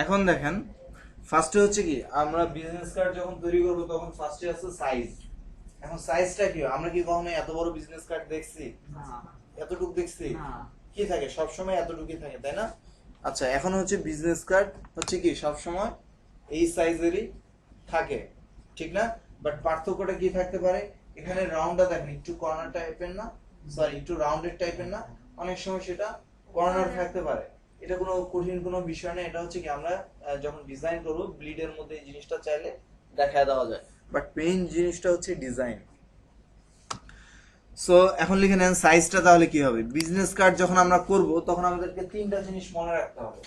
এখন দেখেন ফার্স্টে হচ্ছে কি আমরা বিজনেস কার্ড যখন তৈরি করব তখন ফার্স্টে আছে সাইজ। এখন সাইজটা কি আমরা কি কখনো এত বড় বিজনেস কার্ড দেখছি? এতটুকু দেখছি? কি থাকে সব সময় এতটুকুই থাকে, তাই না? আচ্ছা, এখন হচ্ছে বিজনেস কার্ড হচ্ছে কি সব সময় এই সাইজেরই থাকে, ঠিক না? বাট পার্থক্যটা কি থাকতে পারে? এখানে রাউন্ডটা দেখেন একটু কর্নার টাইপের না, সরি একটু রাউন্ডেড টাইপের না, অনেক সময় সেটা কর্নার থাকতে পারে। এটা কোনো কঠিন কোনো বিষয় না, এটা হচ্ছে কি আমরা যখন ডিজাইন করব ব্লিডের মধ্যে এই জিনিসটা চাইলে দেখায় দেওয়া যায়, বাট মেইন জিনিসটা হচ্ছে ডিজাইন। সো এখন লিখে নেন সাইজটা তাহলে কি হবে। বিজনেস কার্ড যখন আমরা করব তখন আমাদেরকে তিনটা জিনিস মনে রাখতে হবে,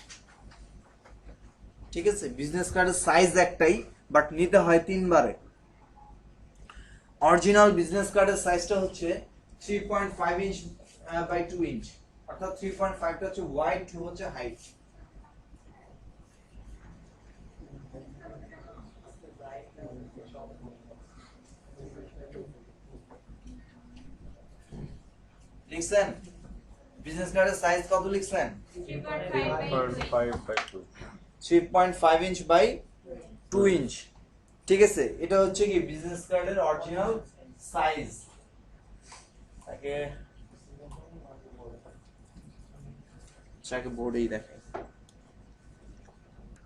ঠিক আছে? বিজনেস কার্ডের সাইজ একটাই, বাট নিতে হয় তিনবারে। অরিজিনাল বিজনেস কার্ডের সাইজটা হচ্ছে 3.5 ইঞ্চ বাই 2 ইঞ্চ, অর্থাৎ 3.5টা হচ্ছে ওয়াইড, 2 হচ্ছে হাইট। লিখছেন বিজনেস কার্ডের সাইজ কত লিখছেন? 3.5 ইঞ্চ বাই 2 ইঞ্চ, ঠিক আছে? এটা হচ্ছে কি বিজনেস কার্ডের অরিজিনাল সাইজ। তাকে বোর্ডেই দেখে।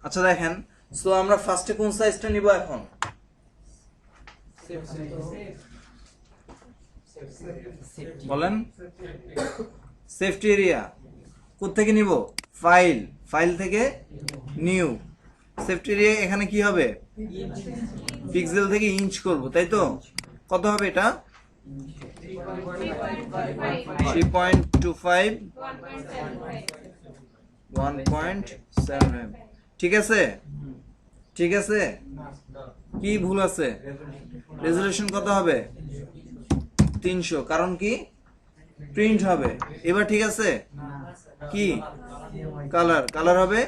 আচ্ছা দেখেন, সো আমরা ফার্স্টে কোন সাইজটা নিব এখন? বলেন। সেফটি এরিয়া কোত্থেকে নিব? ফাইল, ফাইল থেকে নিউ। সেফটি এরিয়া এখানে কি হবে? পিক্সেল থেকে ইঞ্চ করব, তাই তো? কত হবে এটা? 3.25 1.7, ঠিক আছে? ঠিক আছে, কি ভুল আছে? রেজোলিউশন কত হবে? 300, কারণ কি প্রিন্ট হবে। এবার ঠিক আছে, কি কালার? কালার হবে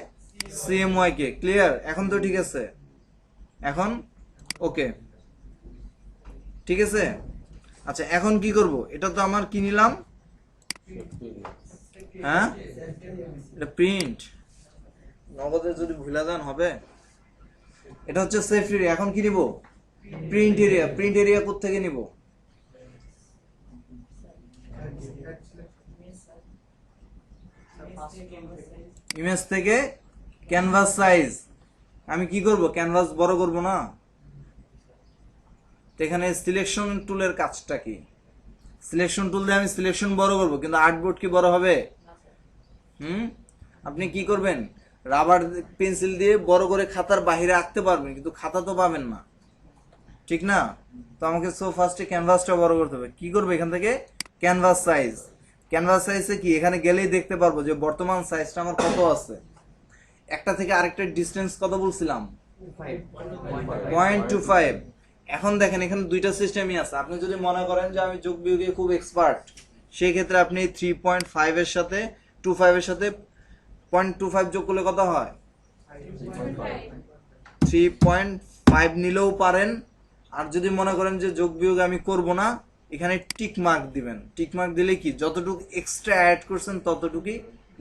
CMYK। ক্লিয়ার? এখন তো ঠিক আছে, এখন ওকে, ঠিক আছে? আচ্ছা এখন কি করব? এটা তো আমার কি নিলাম, হ্যাঁ এটা প্রিন্ট। নগদে যদি ভুলা যান হবে। এটা হচ্ছে সেফ এরিয়া। এখন কি নিব? Print area. প্রিন্ট এরিয়া কোত্থেকে নিব? ইমেজ থেকে ক্যানভাস সাইজ। আমি কি করব? ক্যানভাস বড় করব না? তো এখানে সিলেকশন টুলের কাজটা কি? সিলেকশন টুল দিয়ে আমি সিলেকশন বড় করব, কিন্তু আর্টবোর্ড কি বড় হবে? আপনি কি করবেন? রাবার পেন্সিল দিয়ে বড় করে খাতার বাইরে আঁকতে পারবেন, কিন্তু খাতা তো পাবেন না, ঠিক না? তো আমাকে সো ফার্স্টে ক্যানভাসটা বড় করতে হবে। কি করবে? এখান থেকে ক্যানভাস সাইজ। ক্যানভাস সাইজে কি এখানে গেলেই দেখতে পারবো যে বর্তমান সাইজটা আমার কত আছে। একটা থেকে আরেকটার ডিস্টেন্স কত বলছিলাম? 0.25। এখন দেখেন এখানে দুইটা সিস্টেমই আছে। আপনি যদি মনে করেন যে আমি যোগ বিয়োগে খুব এক্সপার্ট, সেই ক্ষেত্রে আপনি 3.5 এর সাথে 25 এর সাথে 0.25 যোগ করলে কত হয়? 3.5 নিলেও পারেন। আর যদি মনে করেন যে যোগ বিয়োগ আমি করব না, এখানে টিক মার্ক দিবেন। টিক মার্ক দিলে কি যতটুকু এক্সট্রা অ্যাড করছেন ততটুকুই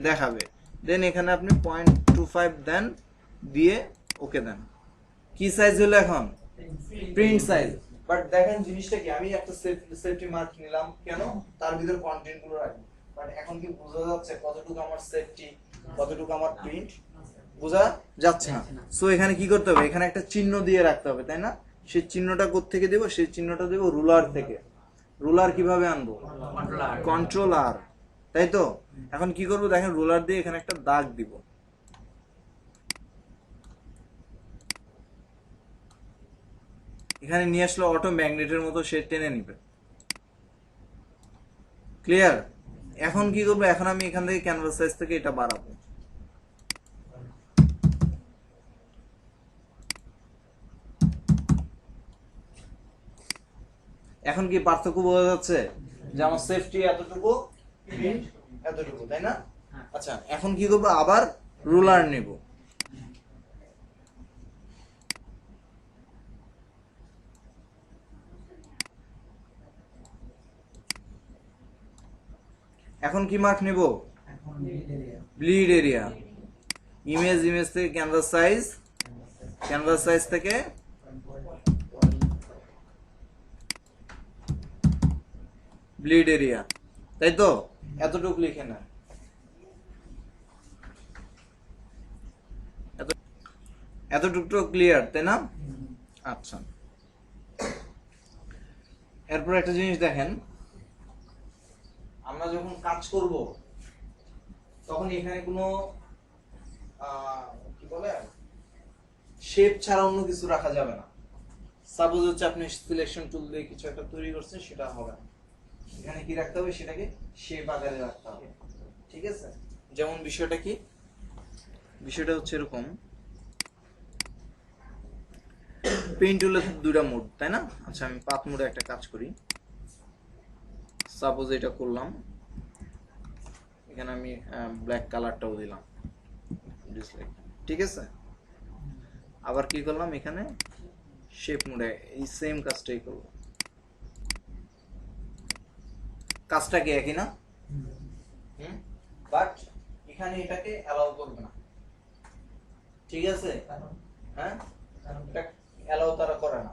দেখাবে। দেন এখানে আপনি 0.25 দেন, দিয়ে ওকে দেন। কি সাইজ হলো এখন? Print size. বাট দেখেন জিনিসটা কি, আমি একটা সেফটি মার্ক নিলাম কেন? তার ভিতর কন্টেন্ট গুলো রাখবো। বাট এখন কি বোঝা যাচ্ছে কতটুকু আমার সেফটি, কতটুকু আমার প্রিন্ট? বোঝা যাচ্ছে না। সো এখানে কি করতে হবে? এখানে একটা চিহ্ন দিয়ে রাখতে হবে, তাই না? সেই চিহ্নটা কোত্থেকে দেব? সেই চিহ্নটা দেব রুলার থেকে। রুলার কিভাবে আনবো? কন্ট্রোল আর, তাই তো? এখন কি করব? দেখেন রুলার দিয়ে এখানে একটা দাগ দিব। এখানে নিয়ে আসলে অটো ম্যাগনেটের মতো সে টেনে নিবে। ক্লিয়ার? এখন কি করবো? এখন আমি এখান থেকে ক্যানভাস সাইজ থেকে এটা বাড়াবো। এখন কি পার্থক্য বোঝা যাচ্ছে যে আমার সেফটি এতটুকু, প্রিন্ট এতটুকু, তাই না? আচ্ছা এখন কি করবো? আবার রুলার নেব। এখন কি মার্ক নেব? Bleed area. ইমেজ থেকে ক্যানভাস সাইজ থেকে ব্লিড এরিয়া, তাই তো? এতটুকু লিখে না, এতটুকু ক্লিয়ার, তাই না? আচ্ছা, এরপর একটা জিনিস দেখেন, আমরা যখন কাজ করব তখন এখানে কোনো কি বলে শেপ ছাড়া অন্য কিছু রাখা যাবে না। সাপোজ হচ্ছে আপনি সিলেকশন টুল দিয়ে কিছু একটা তৈরি করছেন, সেটা হবে না। এখানে কি রাখতে হবে, সেটাকে শেপ আকারে রাখতে হবে, ঠিক আছে? যেমন বিষয়টা কি, বিষয়টা হচ্ছে এরকম, পেইন্ট টুলের দুইটা মোড, তাই না? আচ্ছা, আমি পাথ মোডে একটা কাজ করি। সাপোজ এটা করলাম, এখানে আমি ব্ল্যাক কালারটাও দিলাম, ডিসলাইক, ঠিক আছে? আবার কি করলাম, এখানে শেপ মোডে এই সেম কাজটাই করব। কাজটা কি একই না? বাট এখানে এটাকে অ্যালাউ করবে না, ঠিক আছে? হ্যাঁ, এটা অ্যালাউ তারা করে না।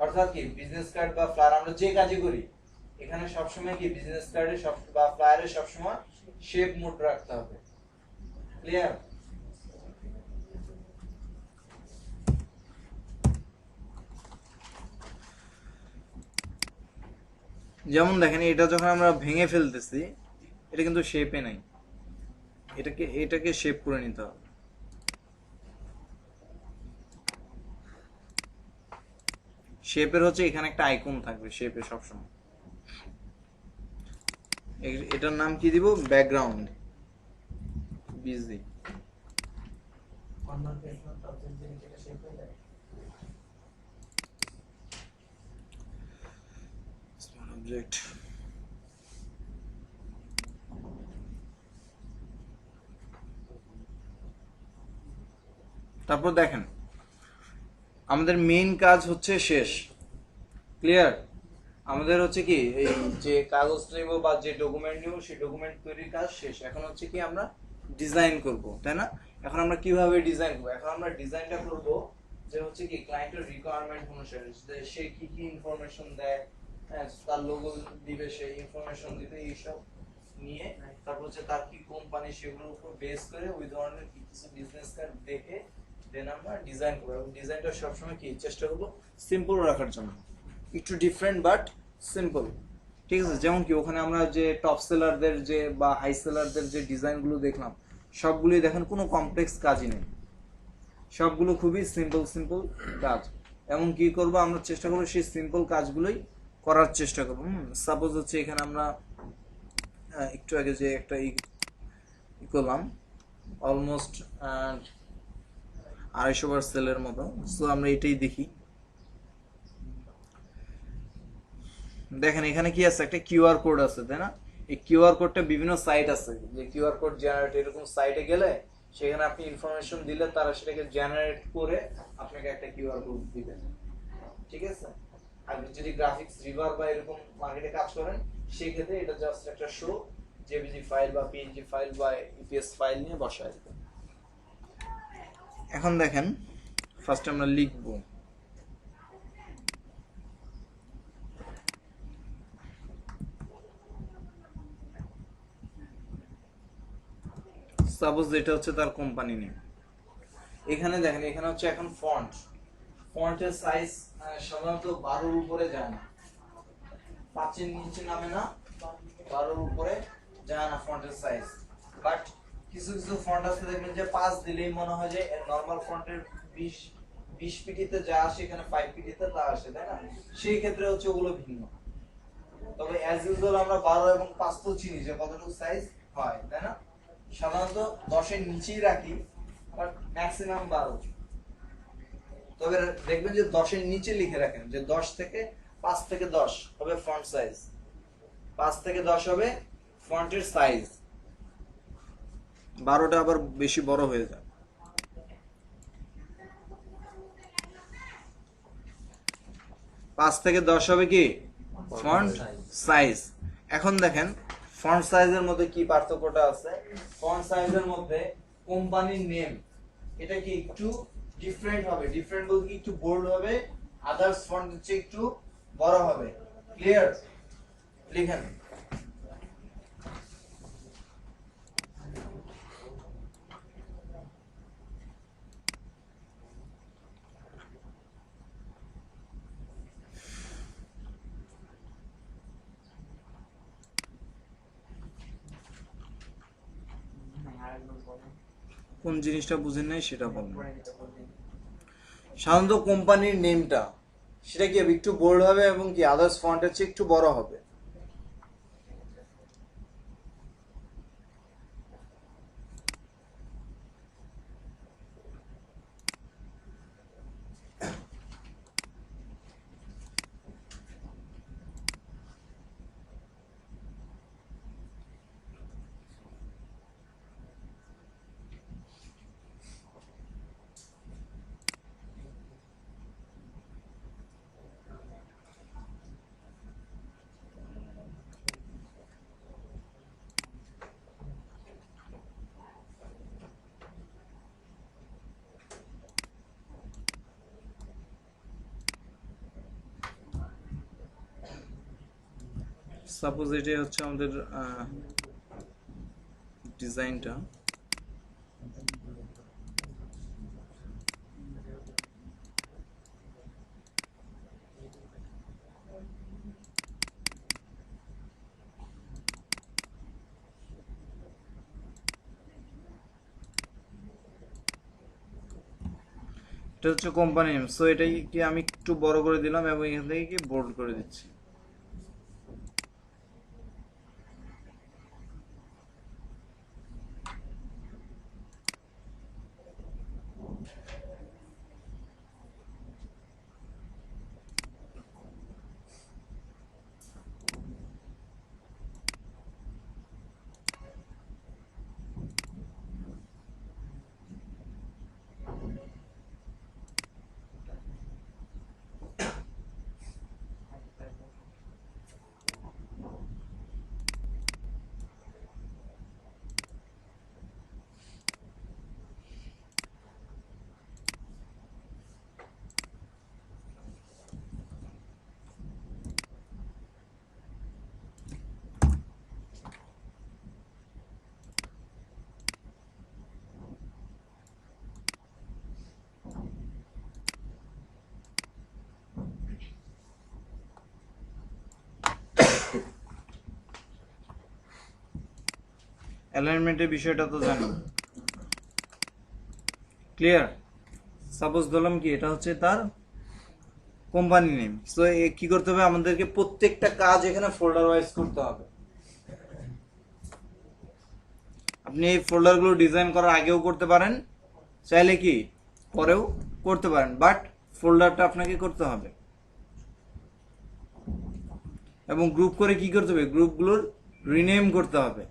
অর্থাৎ কি, বিজনেস কার্ড বা ফ্লায়ার আমরা যে কাজই করি, এখানে সবসময় কি বিজনেস কার্ডে সব বা ফ্লায়ারে সবসময় শেপ মোড রাখতে হবে। ক্লিয়ার? যেমন দেখেন, এটা যখন আমরা ভেঙে ফেলতেছি, এটা কিন্তু শেপে নাই, এটাকে শেপ করে নিতে হবে। শেপের হচ্ছে এখানে একটা আইকন থাকবে শেপে সবসময়। এটার নাম কি দিব, ব্যাকগ্রাউন্ড বিজি। অবজেক্ট, তারপর দেখেন আমাদের মেইন কাজ হচ্ছে শেষ। ক্লিয়ার? আমাদের হচ্ছে কি, এই যে কাগজ নেব বা যে ডকুমেন্ট নেব, সেই ডকুমেন্ট তৈরির কাজ শেষ। এখন হচ্ছে কি, আমরা ডিজাইন করব, তাই না? এখন আমরা কিভাবে ডিজাইন করব? এখন আমরা ডিজাইনটা করব যে হচ্ছে কি, ক্লায়েন্টের রিকোয়ারমেন্ট অনুসারে সে কি কি ইনফরমেশন দেয়, হ্যাঁ, তার লোগো দিবে, সেই ইনফরমেশন দিতে, এইসব নিয়ে তারপর হচ্ছে তার কি কোম্পানি, সেগুলোর উপর বেস করে ওই ধরনের কিছু বিজনেস কার্ড দেখে দেন আমরা ডিজাইন করব। এবং ডিজাইনটা সবসময় কি চেষ্টা করব সিম্পল রাখার জন্য, একটু ডিফারেন্ট বাট সিম্পল, ঠিক আছে? যেমন কি, ওখানে আমরা যে টপ সেলারদের যে বা হাই সেলারদের যে ডিজাইনগুলো দেখলাম, সবগুলোই দেখেন কোনো কমপ্লেক্স কাজই নেই, সবগুলো খুবই সিম্পল কাজ। এমন কি করব, আমরা চেষ্টা করবো সেই সিম্পল কাজগুলোই করার চেষ্টা করবো। সাপোজ হচ্ছে এখানে আমরা একটু আগে যে একটা ই করলাম, অলমোস্ট 250 বার সেলের মতো, সো আমরা এটাই দেখি। দেখেন এখানে কি আছে, একটা কিউআর কোড আছে, তাই না? এই কিউআর কোডটা বিভিন্ন সাইট আছে, যে কিউআর কোড জেনারেট, এরকম সাইটে গেলে সেখানে আপনি ইনফরমেশন দিলে তারা সেটাকে জেনারেট করে আপনাকে একটা কিউআর কোড দিবে, ঠিক আছে? আর যদি গ্রাফিক্স রিভার বা এরকম মার্কেটে কাজ করেন, সেই ক্ষেত্রে এটা জাস্ট একটা শো জেপিজি ফাইল বা পিএনজি ফাইল বা ইপিএস ফাইল নিয়ে বসায় দিবেন। এখন দেখেন, ফার্স্ট আমরা লিখব, সাপোজ এটা হচ্ছে তার কোম্পানি নেম। এখানে দেখেন, এখানে হচ্ছে এখন ফন্টের সাইজ সাধারণত 12 উপরে যায় না, 5 নিচে নামে না, 12 উপরে যায় না ফন্টের সাইজ। বাট কিছু কিছু ফন্ট আছে দেখবেন যে 5 দিলেই মনে হয় যে নরমাল ফন্টের 20 পিটিতে যা আসে এখানে 5 পিটিতে তা আসে, তাই না? সেই ক্ষেত্রে হচ্ছে ওগুলো ভিন্ন। তবে অ্যাজ ইউজুয়াল আমরা 12 এবং 5 তো চিনি যে কতটুকু সাইজ হয়, তাই না? সাধারণত 10 এর নিচেই রাখি, বাট ম্যাক্সিমাম 12। তবে দেখবেন যে 10 এর নিচে লিখে রাখেন যে 5 থেকে 10 হবে ফন্ট সাইজ, 5 থেকে 10 হবে ফন্টের সাইজ, 12টা আবার বেশি বড় হয়ে যায়। 5 থেকে 10 হবে কি ফন্ট সাইজ। এখন দেখেন ফন্ট সাইজের মধ্যে কি পার্থক্যটা আছে? ফন্ট সাইজের মধ্যে কোম্পানির নেম এটা কি একটু ডিফারেন্ট হবে। ডিফারেন্ট বলতে কি একটু বোল্ড হবে, আদার্স ফন্টের চেয়ে একটু বড় হবে। ক্লিয়ার? লিখেন। কোন জিনিসটা বুঝেন নাই সেটা বলুন। সাধারণত কোম্পানির নেমটা সেটা কি একটু বোল্ড হবে এবং কি আদার্স ফন্টের চেয়ে একটু বড় হবে। সাপোজ এটাই হচ্ছে আমাদের ডিজাইনটা। এটা হচ্ছে কোম্পানি নেম। সো এটাই কি আমি একটু বড় করে দিলাম এবং এখান থেকে কি বোল্ড করে দিচ্ছি। অ্যালাইনমেন্টের বিষয়টা তো জানি। ক্লিয়ার? সাপোজ ধরলাম কি এটা হচ্ছে তার কোম্পানি নেম। সো কি করতে হবে আমাদেরকে? প্রত্যেকটা কাজ এখানে ফোল্ডার ওয়াইজ করতে হবে। আপনি এই ফোল্ডারগুলো ডিজাইন করার আগেও করতে পারেন, চাইলে কি পরেও করতে পারেন, বাট ফোল্ডারটা আপনাকে করতে হবে। এবং গ্রুপ করে কি করতে হবে? গ্রুপগুলোর রিনেম করতে হবে।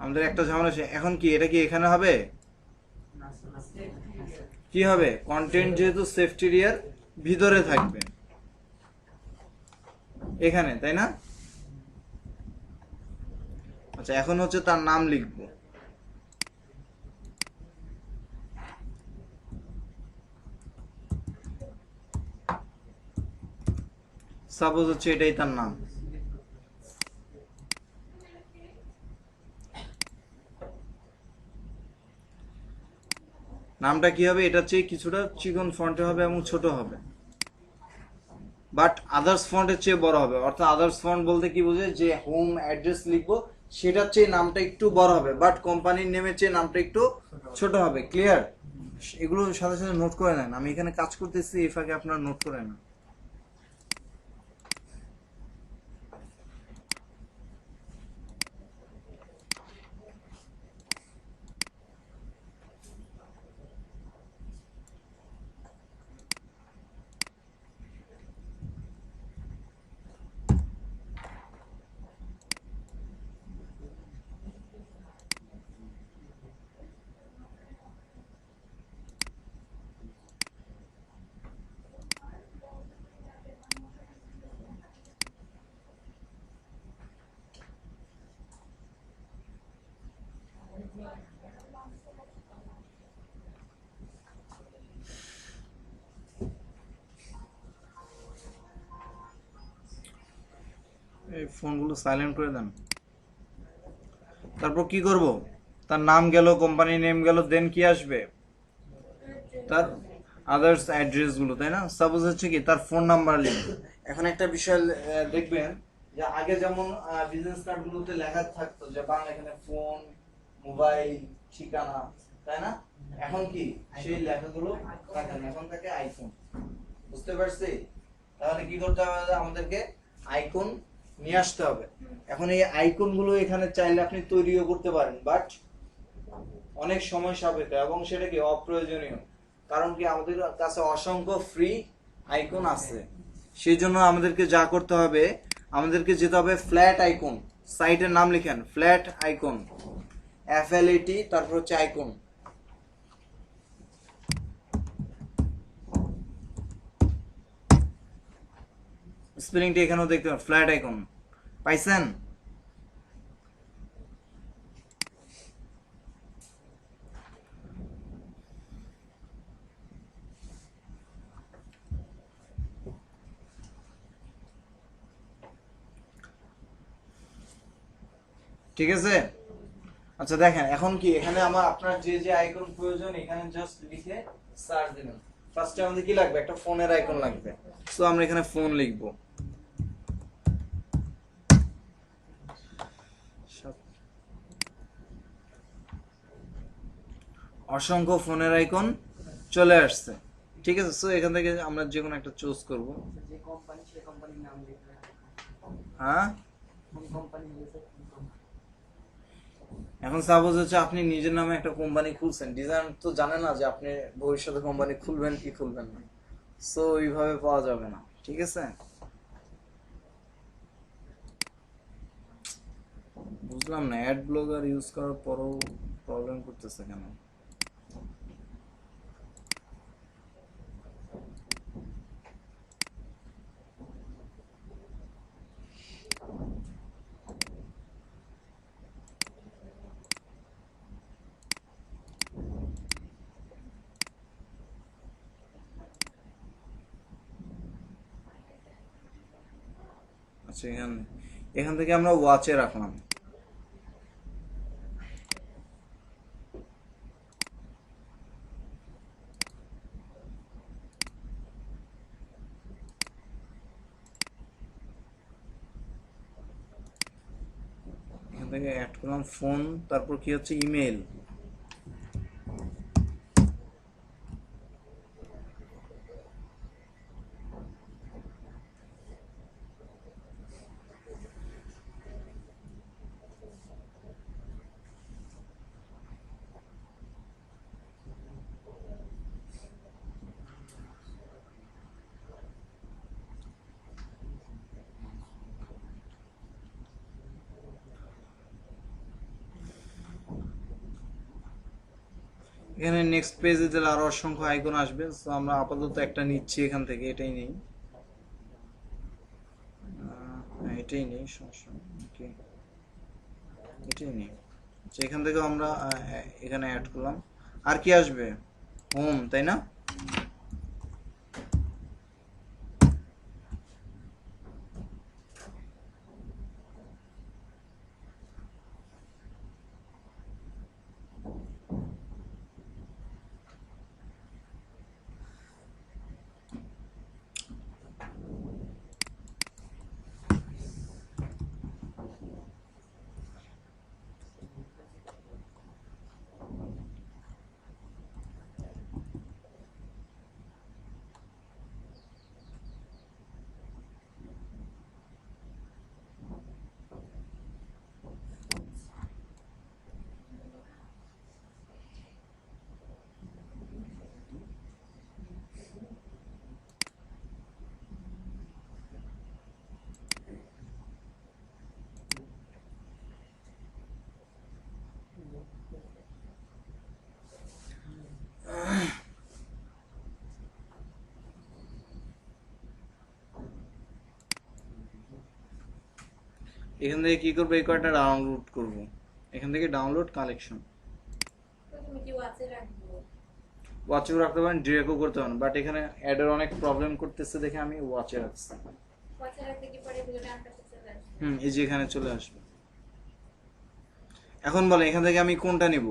আমাদের একটা ঝামেলা আছে এখন কি, এটা কি এখানে হবে? কি হবে? কন্টেন্ট যেহেতু সেফটি এরিয়ার ভিতরে থাকবে এখানে, তাই না? আচ্ছা, এখন হচ্ছে তার নাম লিখবো। সাপোজ হচ্ছে এটাই তার নাম। নামটা কি হবে? এটা চেয়ে কিছুটা চিকন ফন্টে হবে এবং ছোট হবে, বাট আদার্স ফন্টের চেয়ে বড় হবে। অর্থাৎ আদার্স ফন্ট বলতে কি বোঝে? যে হোম অ্যাড্রেস লিখবো সেটার চেয়ে নামটা একটু বড় হবে, বাট কোম্পানির নেমের চেয়ে নামটা একটু ছোট হবে। ক্লিয়ার? এগুলো সাথে সাথে নোট করে নেন। আমি এখানে কাজ করতেছি, এই ফাঁকে আপনারা নোট করে নেন। এই ফোনগুলো সাইলেন্ট করে দেন। তারপর কি করব, তার নাম গেল, কোম্পানি নেম গেল, দেন কি আসবে, তার আদার্স অ্যাড্রেস গুলো, তাই না? সাপোজ হচ্ছে কি তার ফোন নাম্বার লিখবে। এখন একটা বিষয় দেখবেন যে আগে যেমন বিজনেস কার্ড গুলোতে লেখা থাকতো যে বাংলা, এখানে ফোন, মোবাইল, ঠিকানা, তাই না? এখন কি সেই লেখাগুলো থাকে না, এখন থাকে আইফোন। বুঝতে পারছি? তাহলে কি করতে হবে, আমাদেরকে আইকন নিয়ে আসতে হবে। এখন এই আইকন গুলো এখানে চাইলে আপনি তৈরিও করতে পারেন, বাট অনেক সময় সাপেক্ষ এবং সেটা কি অপ্রয়োজনীয়। কারণ কি আমাদের কাছে অসংখ্য ফ্রি আইকন আছে। সেই জন্য আমাদেরকে যা করতে হবে, আমাদেরকে যেতে হবে ফ্ল্যাট আইকন। সাইটের নাম লিখেন ফ্ল্যাট আইকন, FLAT, তারপর হচ্ছে আইকন। স্পেলিংটা এখানেও দেখতে পাবেন, ফ্ল্যাট আইকন। পাইছেন? ঠিক আছে। আচ্ছা দেখেন, এখন কি এখানে আপনার যে যে আইকন প্রয়োজন এখানে জাস্ট লিখে সার্চ দিবেন। ফার্স্টে আমাদের কি লাগবে, একটা ফোনের আইকন লাগবে। সো আমরা এখানে ফোন লিখবো। অসংখ্য ফোনের আইকন চলে আসছে। ঠিক আছে, সো এখান থেকে আমরা যে কোনো একটা চুজ করব। যে কোম্পানি সেই কোম্পানির নাম লিখবে। হ্যাঁ, কোন কোম্পানি লিখেছে এখন সাপোজ হচ্ছে আপনি নিজের নামে একটা কোম্পানি খুলছেন, ডিজাইন তো জানে না যে আপনি ভবিষ্যতে কোম্পানি খুলবেন কি খুলবেন না। সো ওইভাবে পাওয়া যাবে না। ঠিক আছে, বুঝলাম না অ্যাড ব্লগার ইউজ করার পরও প্রবলেম করতেছে কেন? আচ্ছা, এখান থেকে আমরা ওয়াচে রাখলাম। এখান থেকে অ্যাড করলাম ফোন, তারপর কি হচ্ছে ইমেল। এখানে নেক্সট পেজে দিলে আরো অসংখ্য আইকন আসবে। তো আমরা আপাতত একটা নিচ্ছি এখান থেকে, এটাই নেই। এটাই নেই, সমস্যা নেই। ওকে, এটাই নেই। আচ্ছা, এখান থেকে আমরা এখানে অ্যাড করলাম। আর কি আসবে, হোম, তাই না? এখান থেকে কি করবো, এই কয়টা ডাউনলোড করব। এখান থেকে ডাউনলোড কালেকশন, তুমি কি ওয়াচে রাখবো? ওয়াচেও রাখতে পারেন, ডিরেক্টও করতে পারেন, বাট এখানে অ্যাডের অনেক প্রবলেম করতেছে দেখে আমি ওয়াচে রাখছি। ওয়াচে রাখতে কি পরে ভিডিওটা আমার কাছে চলে আসবে? এই যে এখানে চলে আসবে। এখন বলে এখান থেকে আমি কোনটা নিব?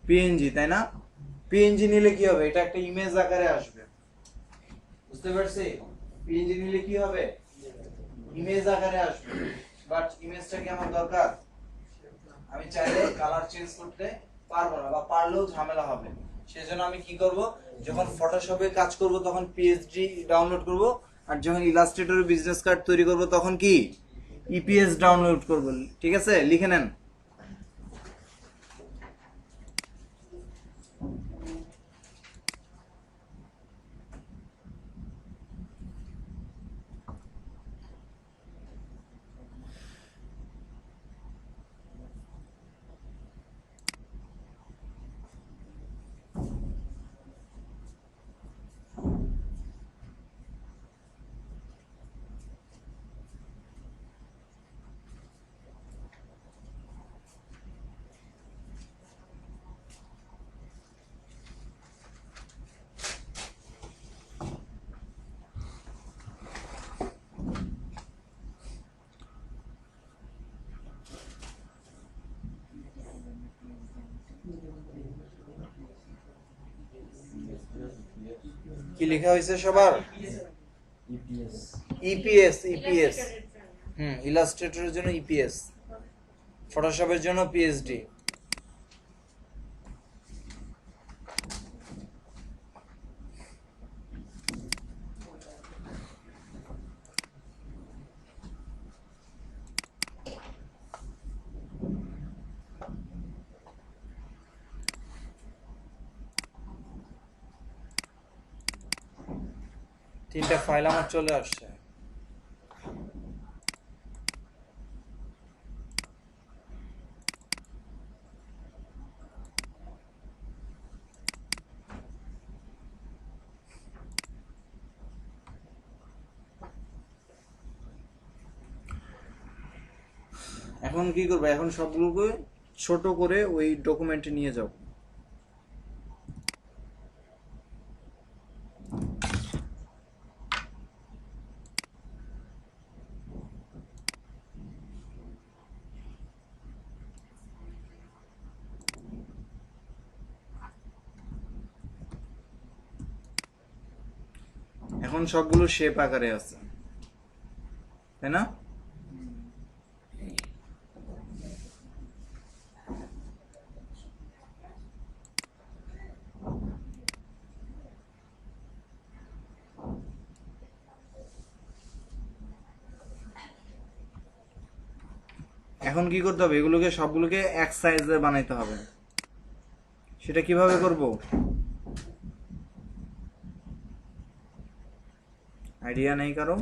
পিএনজি, তাই না? পিএনজি নিলে কি হবে? এটা একটা ইমেজ আকারে আসবে, বুঝতে পারছি? পিএনজি নিলে কি হবে? ইমেজ আকারে আসবে। বাট ইমেজটা কি আমার দরকার? আমি চাইলে কালার চেঞ্জ করতে পারবো না, বা পারলেও ঝামেলা হবে। সেজন্য আমি কি করব, যখন ফটোশপে কাজ করব তখন পিএসডি ডাউনলোড করব, আর যখন ইলাস্ট্রেটরে বিজনেস কার্ড তৈরি করব তখন কি ইপিএস ডাউনলোড করব। ঠিক আছে, লিখে নেন। কি লেখা হয়েছে সবার? EPS, EPS. ইলাস্ট্রেটরের জন্য ইপিএস, ফটোশপের জন্য পিএসডি। তিনটা ফাইল আমার চলে আসছে। এখন কি করবে? এখন সবগুলোকে ছোট করে ওই ডকুমেন্টে নিয়ে যাও। এখন সবগুলো শেপ আকারে আছে, তাই না? এখন কি করতে হবে? এগুলোকে সবগুলোকে এক সাইজে বানাইতে হবে। সেটা কিভাবে করব? আইডিয়া নেই কারো?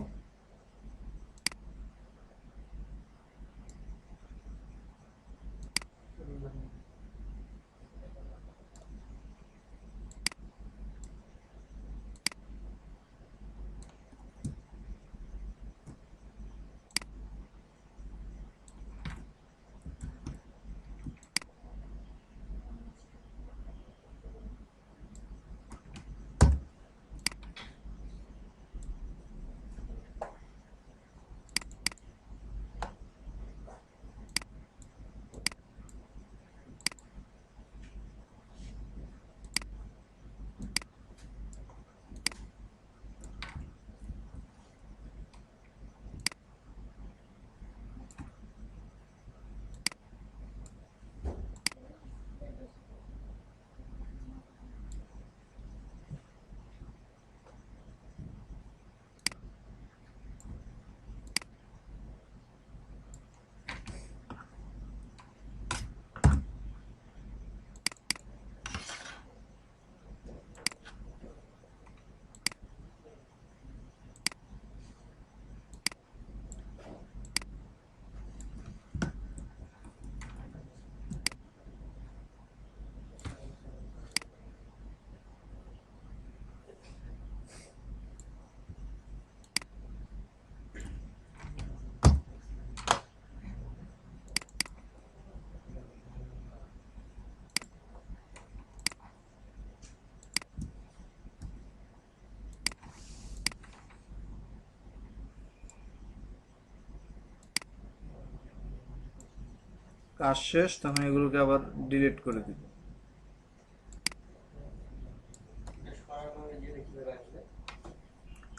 কাজ শেষ তখন এগুলোকে আবার ডিলিট করে দিব।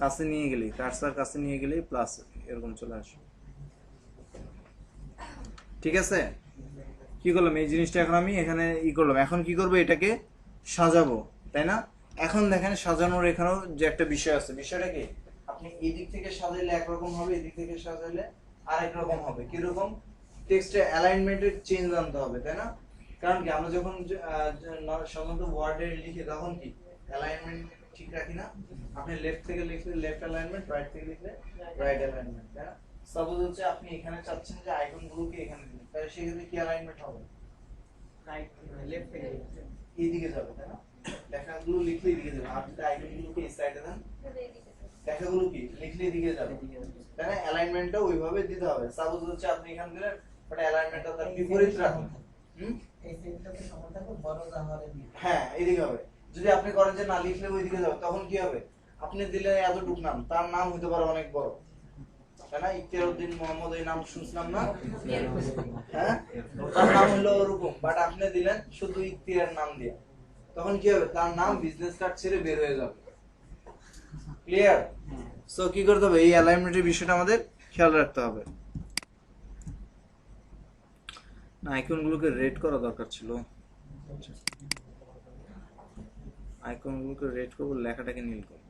কাছে নিয়ে গেলেই কার্সার কাছে নিয়ে গেলেই প্লাস এরকম চলে আসবে। ঠিক আছে, কি করলাম এই জিনিসটা এখন আমি এখানে করলাম। এখন কি করবো, এটাকে সাজাবো, তাই না? এখন দেখেন সাজানোর এখানেও যে একটা বিষয় আছে, বিষয়টা কি, আপনি এদিক থেকে সাজাইলে একরকম হবে, এদিক থেকে সাজাইলে আরেক রকম হবে। কিরকম? টেক্সটের অ্যালাইনমেন্টের চেঞ্জ আনতে হবে, তাই না? কারণ কি আমরা যখন সাধারণত ওয়ার্ডে লিখি তখন কি অ্যালাইনমেন্ট ঠিক রাখি না? আপনি লেফট থেকে লিখলে লেফট অ্যালাইনমেন্ট, রাইট থেকে লিখলে রাইট অ্যালাইনমেন্ট, তাই না? সাপোজ হচ্ছে আপনি এখানে চাচ্ছেন যে আইকনগুলোকে এখানে দিন, তাহলে সেক্ষেত্রে কি অ্যালাইনমেন্ট হবে? রাইট লেফট থেকে এইদিকে যাবে, তাই না? লেখাগুলো লিখলে এদিকে যাবে, আর যদি আইকনগুলোকে এই সাইডে দেন লেখাগুলো কি লিখলে এদিকে যাবে, তাই না? অ্যালাইনমেন্টটা ওইভাবে দিতে হবে। সাপোজ হচ্ছে আপনি এখানে দিলেন বাট অ্যালাইনমেন্টটা তার বিপরীত রাখুন। এই সেটটাকে সমান থাকবে বড় জাহারে দিয়ে। হ্যাঁ, এদিকে হবে। যদি আপনি করেন যে না লিখলে ওইদিকে যাবে, তখন কি হবে? আপনি দিলে এতটুক নাম, তার নাম হতে পারে অনেক বড়, তাই না? ইখতিয়ারউদ্দিন মোহাম্মদ, এই নাম শুনছিলাম না? হ্যাঁ, তার নাম হলো ওরকম, বাট আপনি দিলেন শুধু ইখতিয়ার নাম দিয়ে, তখন কি হবে? তার নাম বিজনেস কার্ড ছেড়ে বের হয়ে যাবে। ক্লিয়ার? সো কি করতে হবে, এই অ্যালাইনমেন্টের বিষয়টা আমাদের খেয়াল রাখতে হবে। না, আইকনগুলোকে রেড করা দরকার ছিল। আইকনগুলোকে রেড করবো, লেখাটাকে নীল করবো।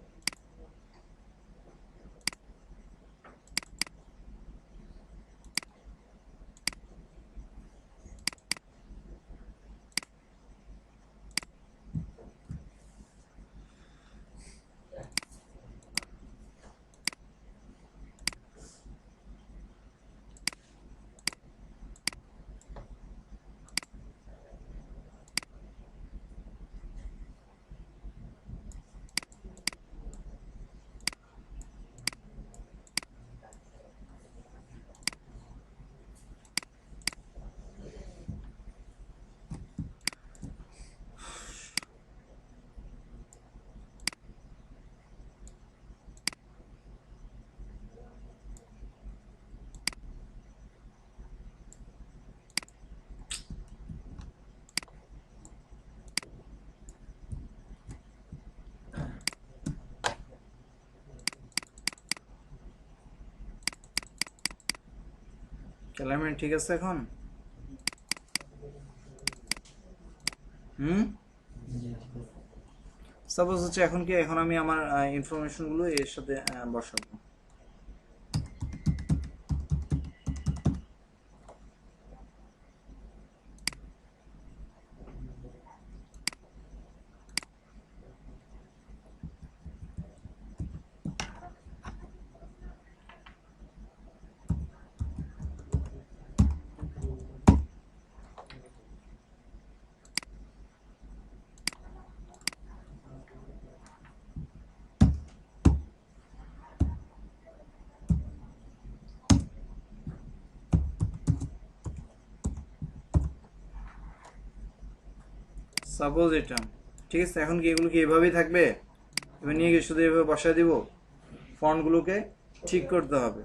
অ্যালাইনমেন্ট ঠিক আছে এখন? সাপোজ হচ্ছে এখন কি, এখন আমি আমার ইনফরমেশন গুলো এর সাথে বসাবো। সাপোজ এটা ঠিক আছে। এখন কি এগুলো কি এভাবেই থাকবে? এবার নিয়ে গিয়ে শুধু এভাবে বসায় দিব। ফন্টগুলোকে ঠিক করতে হবে।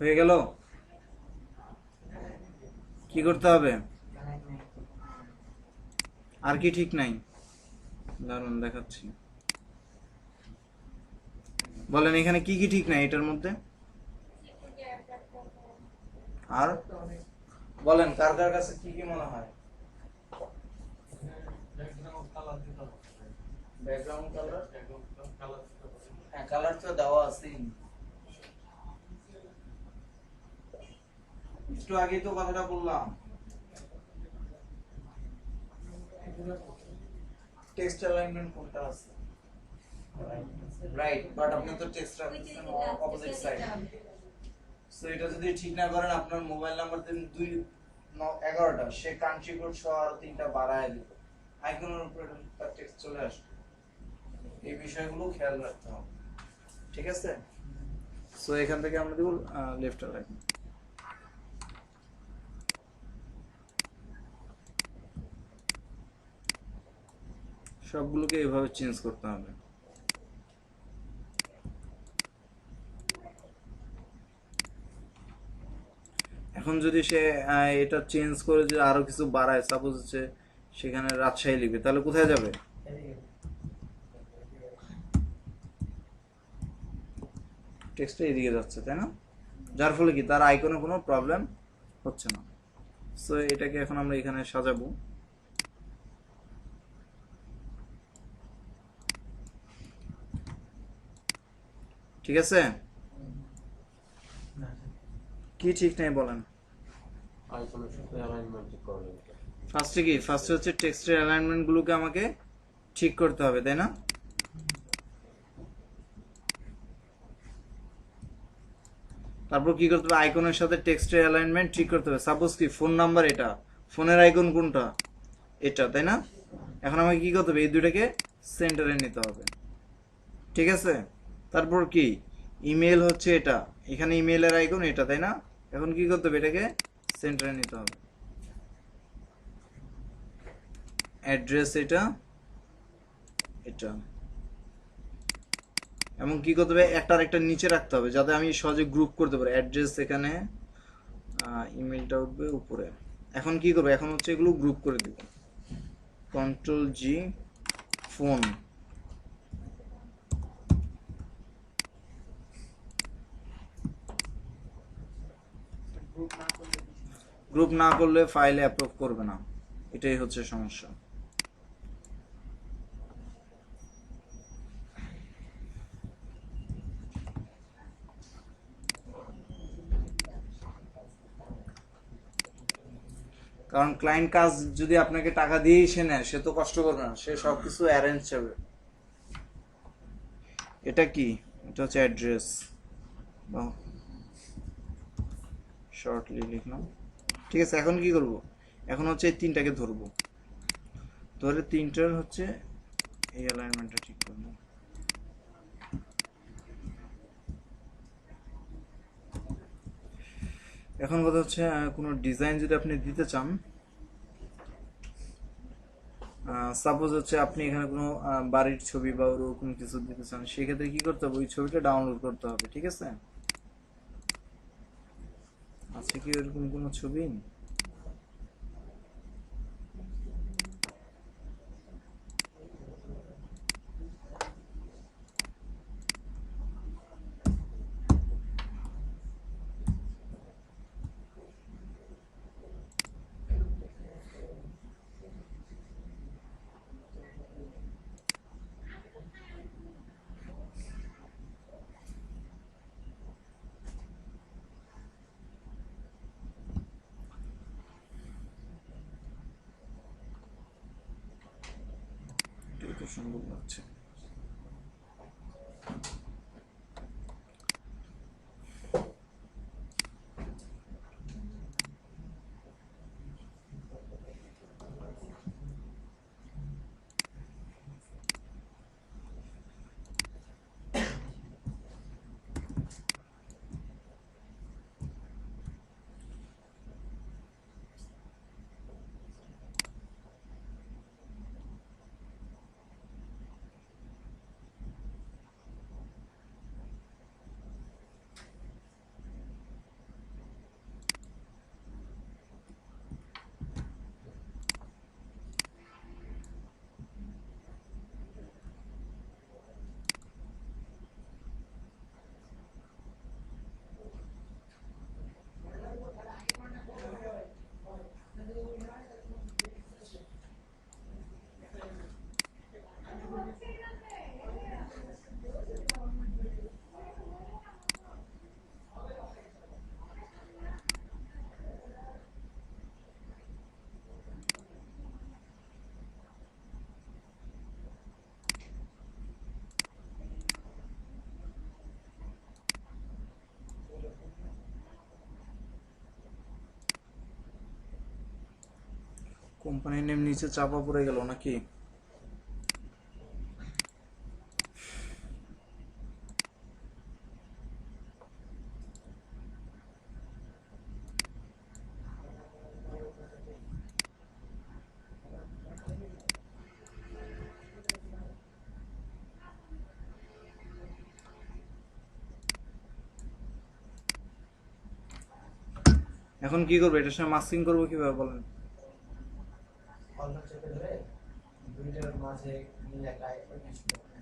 হয়ে গেল? কি করতে হবে? আর কি ঠিক নাই? দারুন, দেখাচ্ছি। বলেন এখানে কি কি ঠিক নাই এটার মধ্যে? আর বলেন কার কার কাছে কি কি মনে হয়? ব্যাকগ্রাউন্ড কালার, হ্যাঁ কালার তো দেওয়া আছেই। একটু আগেই তো কথাটা বললাম, টেক্সট অ্যালাইনমেন্ট কোনটা আছে? রাইট, বাট আপনি তো টেক্সট রাখছেন অপোজিট সাইড। সো এটা যদি ঠিক না করেন, আপনার মোবাইল নাম্বার দেন 11টা, সে কান্ট্রি কোড সহ আরো 3টা বাড়ায় দিবে, আইকনের উপরে তার টেক্সট চলে আসবে। এই বিষয়গুলো খেয়াল রাখতে হবে, ঠিক আছে? সো এখান থেকে আমরা দেব লেফট অ্যালাইনমেন্ট। সবগুলোকে এইভাবে চেঞ্জ করতে হবে। এখন যদি সে এটা চেঞ্জ করে যে আরো কিছু বাড়ায়, সাপোজ হচ্ছে সেখানে রাজশাহী লিখবে, তাহলে কোথায় যাবে? টেক্সটটা এদিকে যাচ্ছে, তাই না? যার ফলে কি তার আইকনে কোনো প্রবলেম হচ্ছে না। সো এটাকে এখন আমরা এখানে সাজাবো। ঠিক আছে? কি ঠিক নেই বলেন? আইকনের সাথে অ্যালাইনমেন্ট ঠিক করবে। ফার্স্টে কি? ফার্স্টে হচ্ছে টেক্সটের অ্যালাইনমেন্ট গুলোকে আমাকে ঠিক করতে হবে, তাই না? তারপর কি করতে হবে? আইকনের সাথে টেক্সটের অ্যালাইনমেন্ট ঠিক করতে হবে। সাপোজ কি ফোন নাম্বার, এটা ফোনের আইকন কোনটা? এটা, তাই না? এখন আমাকে কি করতে হবে? এই দুটাকে সেন্টারে নিতে হবে, ঠিক আছে? তারপর কি ইমেল হচ্ছে এটা, এখানে ইমেলের আইকন এটা, তাই না? এখন কি করতে হবে? এটাকে সেন্টারে নিতে হবে। অ্যাড্রেস এটা, এটা। এবং কি করতে হবে? একটা আরেকটা নিচে রাখতে হবে যাতে আমি সহজে গ্রুপ করতে পারি। অ্যাড্রেস এখানে, ইমেলটা উঠবে উপরে। এখন কি করবে? এখন হচ্ছে এগুলো গ্রুপ করে দেব। Control G, phone. গ্রুপ না করলে ফাইলে অ্যাপ্রুভ করবে না, এটাই হচ্ছে সমস্যা। কারণ ক্লায়েন্ট কাজ যদি আপনাকে টাকা দিয়েই সে নেয়, সে তো কষ্ট করবে না, সে সবকিছু অ্যারেঞ্জ হবে। এটা কি? এটা হচ্ছে অ্যাড্রেস, শর্টলি লিখলাম। ঠিক আছে, এখন কি করব? এখন হচ্ছে এই তিনটাকে ধরবো, ধরে তিনটার হচ্ছে এই অ্যালাইনমেন্টটা ঠিক করবো। এখন কথা হচ্ছে কোনো ডিজাইন যদি আপনি দিতে চান, সাপোজ হচ্ছে আপনি এখানে কোনো বাড়ির ছবি বা ওরকম কিছু দিতে চান, সেক্ষেত্রে কি করতে হবে? ওই ছবিটা ডাউনলোড করতে হবে, ঠিক আছে? আছে কি এরকম কোনো ছবি? এটাই তো সম্ভব লাগছে। কোম্পানির নেম নিচে চাপা পড়ে গেল নাকি? এখন কি করবো? এটার সঙ্গে মাস্কিং করবো কিভাবে বলেন? অন্য চেপে ধরে দুইটার মাঝে মিলে গায়ে মিক্স করতে হবে।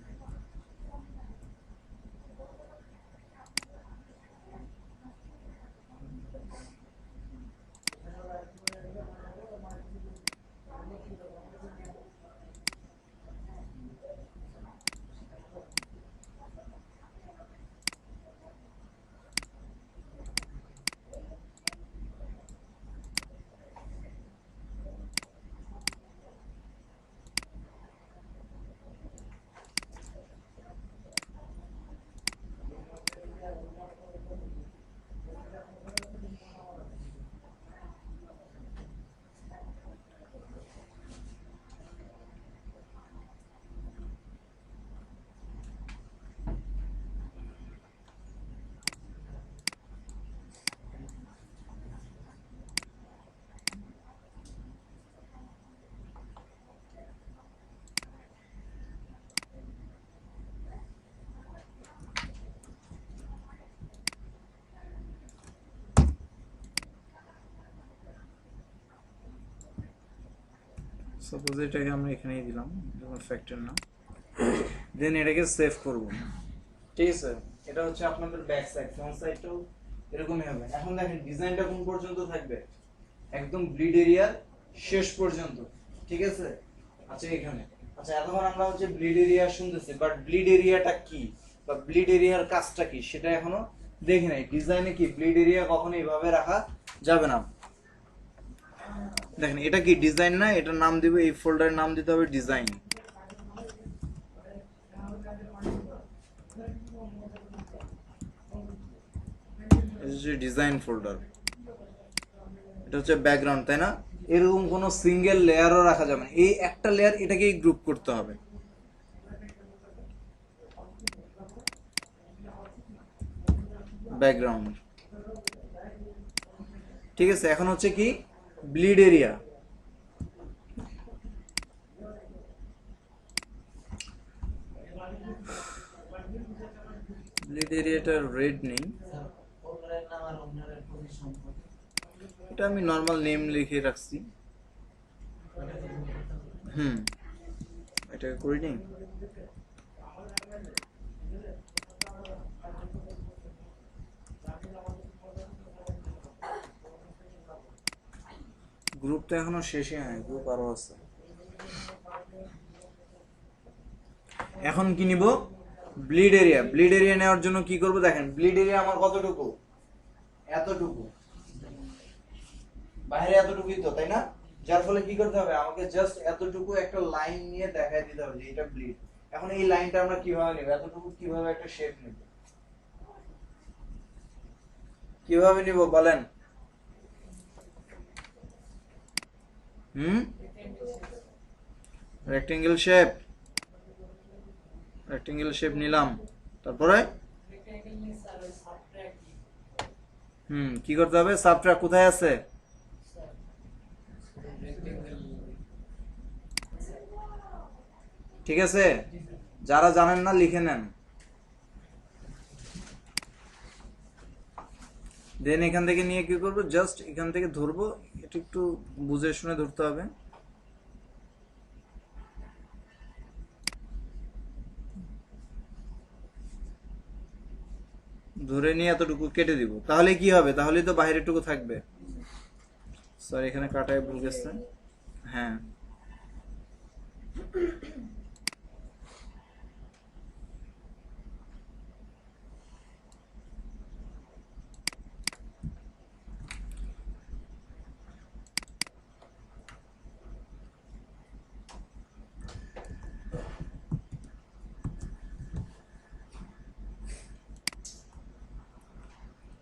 সাপোজ এটাকে আমরা এখানেই দিলাম, যখন ফ্যাক্টর না, দেন এটাকে সেভ করব। ঠিক আছে, এটা হচ্ছে আপনাদের ব্যাক সাইড। ফ্রন্ট সাইডটাও এরকমই হবে। এখন দেখেন ডিজাইনটা কোন পর্যন্ত থাকবে, একদম ব্লিড এরিয়ার শেষ পর্যন্ত। ঠিক আছে, আচ্ছা এখানে, আচ্ছা এতক্ষণ আমরা হচ্ছে ব্লিড এরিয়া শুনতেছি, বাট ব্লিড এরিয়াটা কি বা ব্লিড এরিয়ার কাজটা কি সেটা এখনো দেখি নাই। ডিজাইনে কি ব্লিড এরিয়া কখনো এইভাবে রাখা যাবে না। দেখেন এটা কি ডিজাইন না, এটার নাম দিব, এই ফোল্ডারের নাম দিতে হবে ডিজাইন। ডিজাইন ফোল্ডার, এটা হচ্ছে ব্যাকগ্রাউন্ড, তাই না? এরকম কোনো সিঙ্গেল লেয়ারও রাখা যাবে না, এই একটা লেয়ার এটাকেই গ্রুপ করতে হবে। ব্যাকগ্রাউন্ড, ঠিক আছে। এখন হচ্ছে কি ব্লিড এরিয়া, ব্লিড এরিয়াটা রেড নেই, স্যার ওনারের নাম আর ওনারের পজিশন সম্পর্কে এটা আমি নর্মাল নেম লিখে রাখছি। এটা করে নিই। গ্রুপ তো এখনো শেষই হয়, গ্রুপ আরো আছে। এখন কি নিব? Bleed area. ব্লিড এরিয়া নেওয়ার জন্য কি করব? দেখেন ব্লিড এরিয়া আমার কতটুকু, এতটুকু, বাইরে এতটুকুই তো, তাই না? যার ফলে কি করতে হবে, আমাকে জাস্ট এতটুকু একটা লাইন নিয়ে দেখাই দিতে হবে যে এটা ব্লিড। এখন এই লাইনটা আমরা কিভাবে নিব, এতটুকু কিভাবে একটা শেপ নিব, কিভাবে নিব বলেন? রেক্টেঙ্গেল শেপ, রেক্টেঙ্গেল শেপ নিলাম, তারপরে কি করতে হবে? সাবট্রাক্ট কোথায় আছে? ঠিক আছে, যারা জানেন না লিখে নেন। দেন এখান থেকে নিয়ে কি করব, জাস্ট এখান থেকে ধরবো, এটা একটু বুঝে শুনে ধরতে হবে। ধরে নিয়ে এতটুকু কেটে দিব, তাহলে কি হবে? তাহলে তো বাইরেটুকু থাকবে। স্যার এখানে কাটায় ভুল গেছে। হ্যাঁ,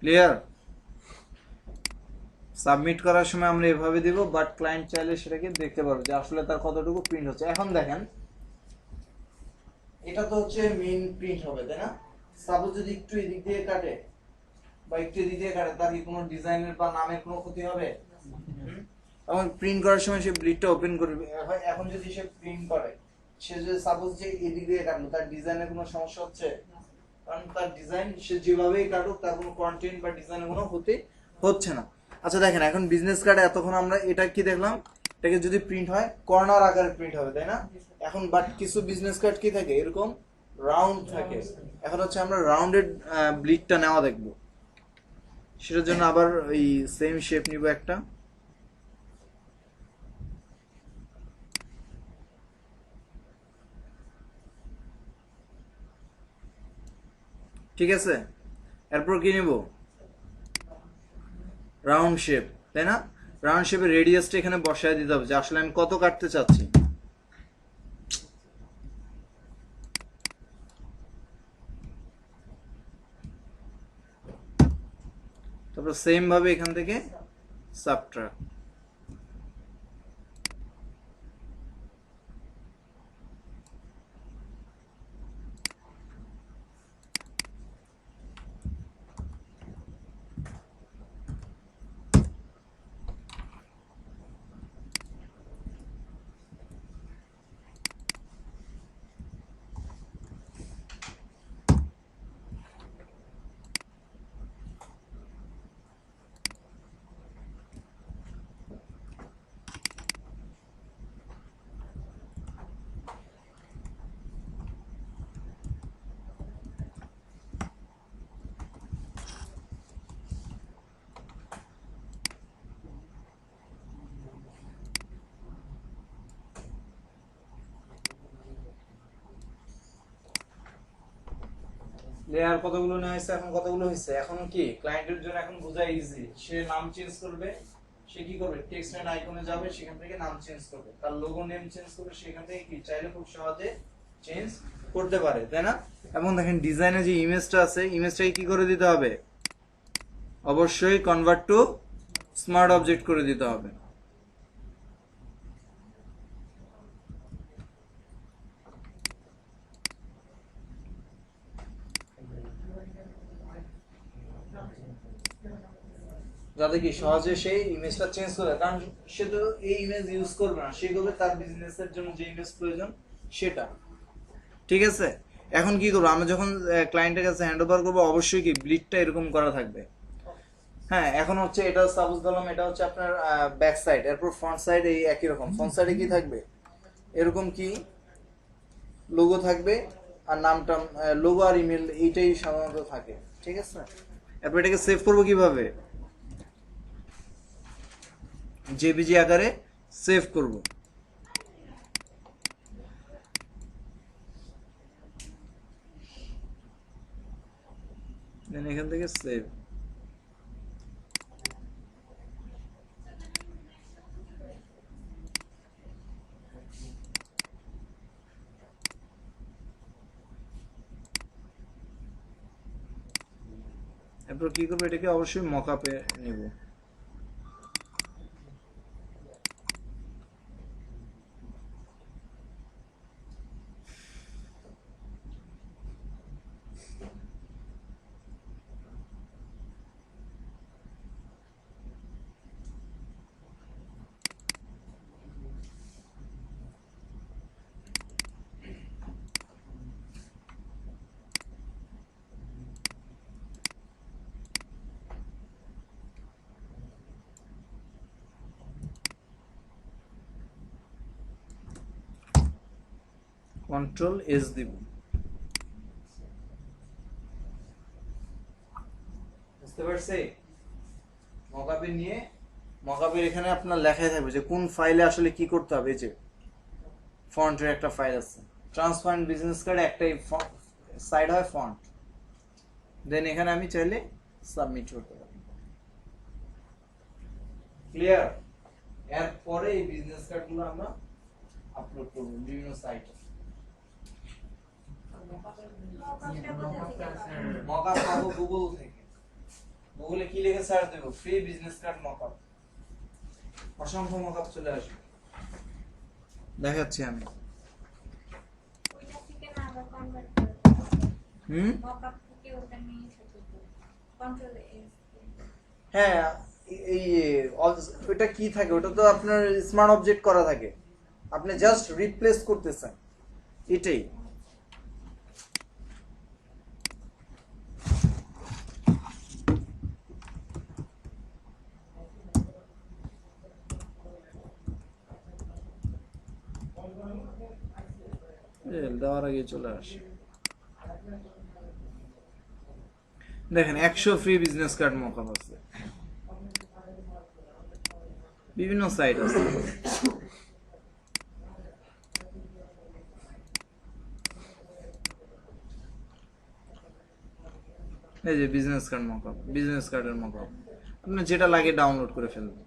ক্লিয়ার? সাবমিট করার সময় আমরা এভাবে দিব, বাট ক্লায়েন্ট চাইলে সেটাকে দেখতে পারবে যে আসলে তার কতটুকু প্রিন্ট হচ্ছে। এখন দেখেন এটা তো হচ্ছে মেইন প্রিন্ট হবে, তাই না? সাপোজ যদি একটু এদিক দিয়ে কাটে বা একটু এদিক দিয়ে কাটে, তার কি কোনো ডিজাইনের বা নামের কোনো ক্ষতি হবে? এবং প্রিন্ট করার সময় সে ব্লিডটা ওপেন করবে। এখন যদি সে প্রিন্ট করে, সে যদি সাপোজ যে এদিক দিয়ে কাটলো, তার ডিজাইনের কোনো সমস্যা হচ্ছে? কারণ তার ডিজাইন সে যেভাবেই কাটুক তার কোনো কন্টেন্ট বা ডিজাইনের কোনো ক্ষতি হচ্ছে না। আচ্ছা দেখেন, এখন বিজনেস কার্ডে এতক্ষণ আমরা এটা কি দেখলাম, এটাকে যদি প্রিন্ট হয় কর্নার আকারে প্রিন্ট হবে, তাই না? এখন বাট কিছু বিজনেস কার্ড কি থাকে, এরকম রাউন্ড থাকে। এখন হচ্ছে আমরা রাউন্ডেড ব্লিডটা নেওয়া দেখবো। সেটার জন্য আবার ওই সেম শেপ নিব একটা। ঠিক আছে, এরপর কি নিব, রাউন্ড শেপ, তাই না? রাউন্ড শেপের রেডিয়াসটা এখানে বসায় দিতে হবে যে আসলে আমি কত কাটতে চাচ্ছি। তারপর সেম ভাবে এখান থেকে সাবট্রাক্ট। লেয়ার কতগুলো নেওয়া হয়েছে, এখন কতগুলো হয়েছে? এখন কি ক্লায়েন্টের জন্য এখন বোঝা ইজি। সে নাম চেঞ্জ করবে, সে কি করবে, টেক্সট এন্ড আইকনে যাবে, সেখান থেকে নাম চেঞ্জ করবে, তার লোগো নেম চেঞ্জ করবে, সেখান থেকে কি চাইলে খুব সহজে চেঞ্জ করতে পারে, তাই না? এবং দেখেন ডিজাইনে যে ইমেজটা আছে, ইমেজটাকে কি করে দিতে হবে, অবশ্যই কনভার্ট টু স্মার্ট অবজেক্ট করে দিতে হবে। যাতে কি সহজে সেই ইমেজটা চেঞ্জ করে, কারণ সে তো এই ইমেজ ইউজ করবে না, সে করবে তার বিজনেসের জন্য যে ইমেজ প্রয়োজন সেটা। ঠিক আছে, এখন কি করবো আমরা, যখন ক্লায়েন্টের কাছে হ্যান্ড ওভার করবো, অবশ্যই কি ব্লিডটা এরকম করা থাকবে। হ্যাঁ, এখন হচ্ছে এটা সাপোজ ধরলাম এটা হচ্ছে আপনার ব্যাক সাইড, এরপর ফ্রন্ট সাইড এই একই রকম। ফ্রন্ট সাইডে কি থাকবে, এরকম কি লোগো থাকবে, আর নামটা লোগো আর ইমেল এইটাই সাধারণত থাকে। ঠিক আছে, এরপর এটাকে সেভ করবো কিভাবে, জেপিজি আকারে সেভ করব। দেন এখান থেকে সেভ। এরপর কি করবো, এটাকে অবশ্যই মকআপে নিব। কন্ট্রোল এস দিব। বুঝতে পারছি? মকআপে নিয়ে মকআপের এখানে আপনার লেখাই থাকবে যে কোন ফাইলে আসলে কি করতে হবে। এই যে ফন্টের একটা ফাইল আছে, ট্রান্সপারেন্ট বিজনেস কার্ড একটাই সাইড হয় ফন্ট। দেন এখানে আমি চাইলে সাবমিট করতে পারি। ক্লিয়ার? এরপরে এই বিজনেস কার্ডগুলো আমরা আপলোড করব বিভিন্ন সাইটে। মকআপ পাবো গুগল থেকে। গুগলে কি লিখে সার্চ দেব, ফ্রি বিজনেস কার্ড মকআপ। অসংখ্য মকআপ চলে আসবে, দেখাচ্ছি আমি। ওইটা থেকে না আবার কনভার্ট হুম, মকআপ থেকে ওটা নিয়ে সেটা কন্ট্রোল এস হ্যাঁ, এই ওটা কি থাকে, ওটা তো আপনার স্মার্ট অবজেক্ট করা থাকে, আপনি জাস্ট রিপ্লেস করতেছেন, এটাই। দেওয়ার আগে চলে আসে। দেখেন 100 ফ্রি বিজনেস কার্ড মকআপ আছে, বিভিন্ন সাইট আছে। এই যে বিজনেস কার্ড মকআপ, বিজনেস কার্ডের মকআপ, আপনি যেটা লাগে ডাউনলোড করে ফেলবেন।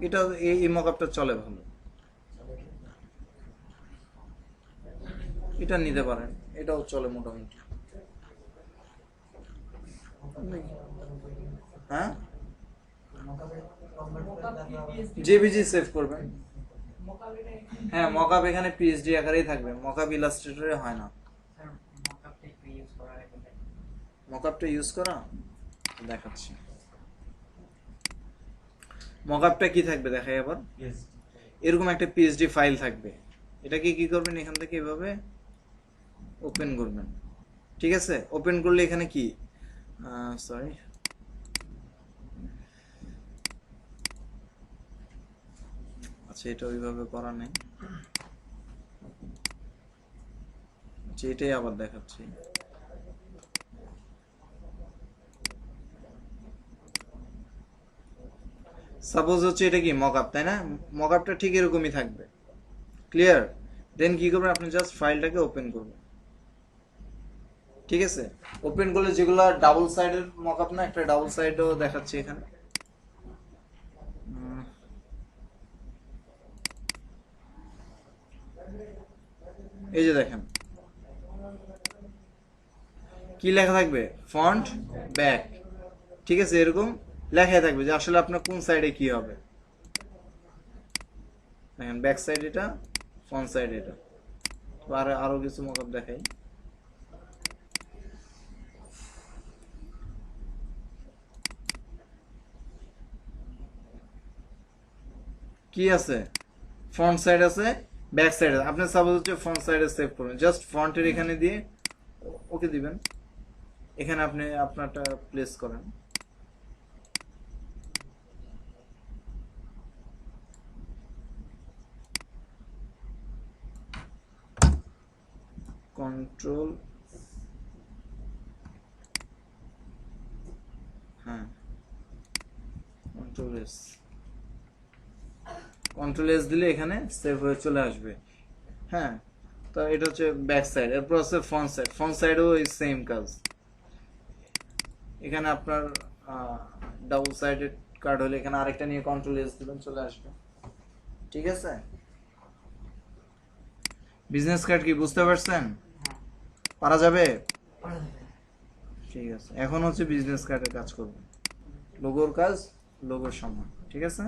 এটা এই মকআপটা চলে ভালো, এটা নিতে পারেন, এটাও চলে মোটামুটি। হ্যাঁ, জেপিজি সেভ করবেন। হ্যাঁ, মকআপ এখানে পিএইচডি আকারেই থাকবে, মকআপ ইলাস্ট্রেটরে হয় না। মকআপটা ইউজ করা দেখাচ্ছি। মকআপটা কি থাকবে দেখাই আবার। এরকম একটা পিএইচডি ফাইল থাকবে, এটাকে কি করবেন, এখান থেকে এভাবে ওপেন করবেন, ঠিক আছে? ওপেন করলে এখানে কি, সরি, আচ্ছা এটা ওইভাবে করা নেই, আচ্ছা এটাই আবার দেখাচ্ছি। সাপোজ হচ্ছে এটা কি মকআপ, তাই না? মকআপটা ঠিক এরকমই থাকবে, ক্লিয়ার? দেন কি করবেন, আপনি জাস্ট ফাইলটাকে ওপেন করবেন, ঠিক আছে? ওপেন করলে যেগুলো ডাবল সাইডের মকআপ না, একটা ডাবল সাইডও দেখাচ্ছি এখানে। এই যে দেখেন কি লেখা থাকবে, ফন্ট ব্যাক, ঠিক আছে? এরকম লেখাই থাকবে যে আসলে আপনার কোন সাইডে কি হবে। দেখেন ব্যাক সাইড এটা, ফ্রন্ট সাইড এটা। আর আরো কিছু মকআপ দেখাই। কি আছে, ফ্রন্ট সাইড আছে, ব্যাক সাইড আছে। আপনি সাপোজ হচ্ছে ফ্রন্ট সাইডে সেভ করবেন, জাস্ট ফ্রন্টের এখানে দিয়ে ওকে দিবেন, এখানে আপনি আপনারটা প্লেস করেন। কন্ট্রোল, হ্যাঁ কন্ট্রোল এস, কন্ট্রোল এস দিলে এখানে সেভ হয়ে চলে আসবে। হ্যাঁ, তো এটা হচ্ছে ব্যাক সাইড, এরপর আছে ফ্রন্ট সাইড। ফ্রন্ট সাইডও এই সেম কাজ, এখানে আপনার ডাবল সাইডেড কার্ড হলে এখানে আরেকটা নিয়ে কন্ট্রোল এস দিবেন, চলে আসবে, ঠিক আছে? বিজনেস কার্ড কি বুঝতে পারছেন? পারা যাবে? ঠিক আছে, এখন হচ্ছে বিজনেস কার্ডের কাজ করবেন, লোগোর কাজ লোগোর সমান, ঠিক আছে?